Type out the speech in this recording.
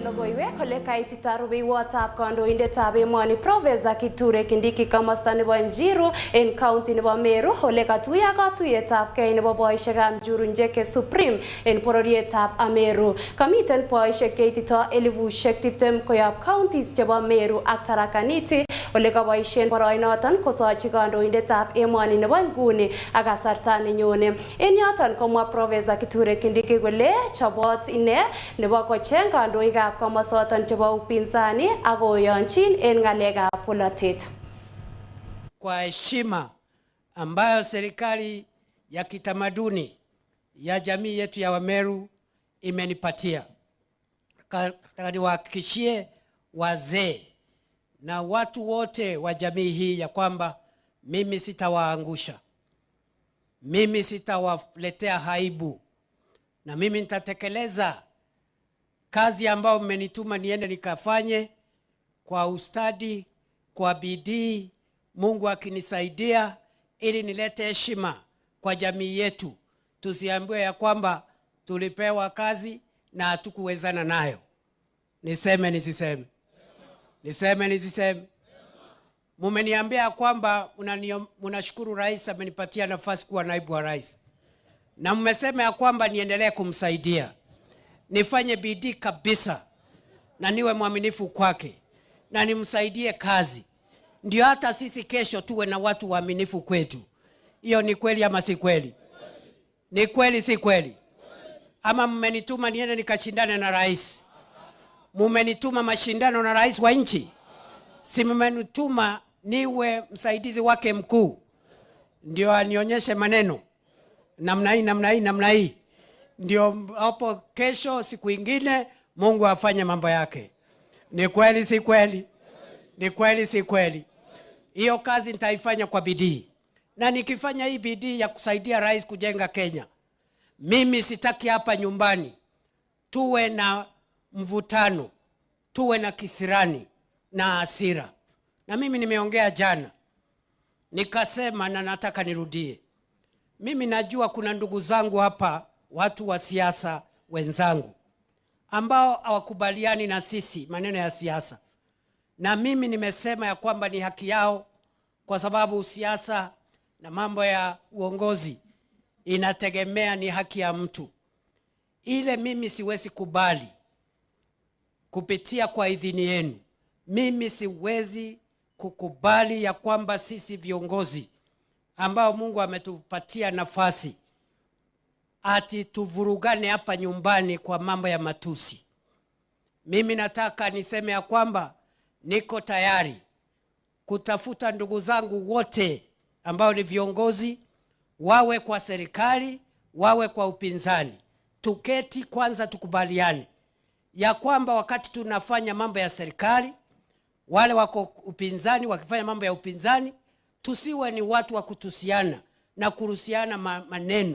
logoiwek kole kaitita rubeiwotab kandoindetab emoni Professor Kithure Kindiki komosta nebo Njiru en county nebo Meru ole katuiyo katuiyetabgei nebo boisiekab Njuru Njeke Supreme en bororietab Ameru. Kamiten boisiek keitito 20,000 koyob counties chebo Meru ak Tharaka Nithi ole kaboisien boroinoton kosochi kandoindetab emoni nebo nguni ak kasarta nenyone. En yoton komwa Professor Kithure Kindiki kole chobot ine nebo kocheng kandoikab komosoton chebo upinzani ak koyonchin en ngalekab polatet. Kwa heshima ambayo serikali ya kitamaduni ya jamii yetu ya Wameru imenipatia, niwahakikishie wazee na watu wote wa jamii hii ya kwamba mimi sitawaangusha, mimi sitawaletea haibu, na mimi nitatekeleza kazi ambayo mmenituma niende nikafanye kwa ustadi, kwa bidii, Mungu akinisaidia, ili nilete heshima kwa jamii yetu. Tusiambiwe ya kwamba tulipewa kazi na hatukuwezana nayo. Niseme nisiseme? Niseme nisiseme? Mumeniambia kwamba mnashukuru rais amenipatia nafasi kuwa naibu wa rais. Na mmesema ya kwamba niendelee kumsaidia. Nifanye bidii kabisa na niwe mwaminifu kwake na nimsaidie kazi. Ndio hata sisi kesho tuwe na watu waaminifu kwetu. Hiyo ni kweli ama si kweli? Ni kweli si kweli? Ama mmenituma niende nikashindane na rais? Mmenituma mashindano na rais wa nchi? Si mmenituma niwe msaidizi wake mkuu ndio anionyeshe maneno namna hii namna hii namna hii, ndio hapo kesho siku ingine Mungu afanye mambo yake? Ni kweli si kweli? Ni kweli si kweli? Hiyo kazi nitaifanya kwa bidii, na nikifanya hii bidii ya kusaidia rais kujenga Kenya, mimi sitaki hapa nyumbani tuwe na mvutano, tuwe na kisirani na hasira. Na mimi nimeongea jana nikasema, na nataka nirudie, mimi najua kuna ndugu zangu hapa, watu wa siasa wenzangu ambao hawakubaliani na sisi maneno ya siasa, na mimi nimesema ya kwamba ni haki yao, kwa sababu siasa na mambo ya uongozi inategemea ni haki ya mtu. Ile mimi siwezi kubali kupitia kwa idhini yenu, mimi siwezi kukubali ya kwamba sisi viongozi ambao Mungu ametupatia nafasi ati tuvurugane hapa nyumbani kwa mambo ya matusi. Mimi nataka niseme ya kwamba niko tayari kutafuta ndugu zangu wote ambao ni viongozi, wawe kwa serikali, wawe kwa upinzani. Tuketi kwanza tukubaliane ya kwamba wakati tunafanya mambo ya serikali, wale wako upinzani wakifanya mambo ya upinzani, tusiwe ni watu wa kutusiana na kuruhusiana maneno.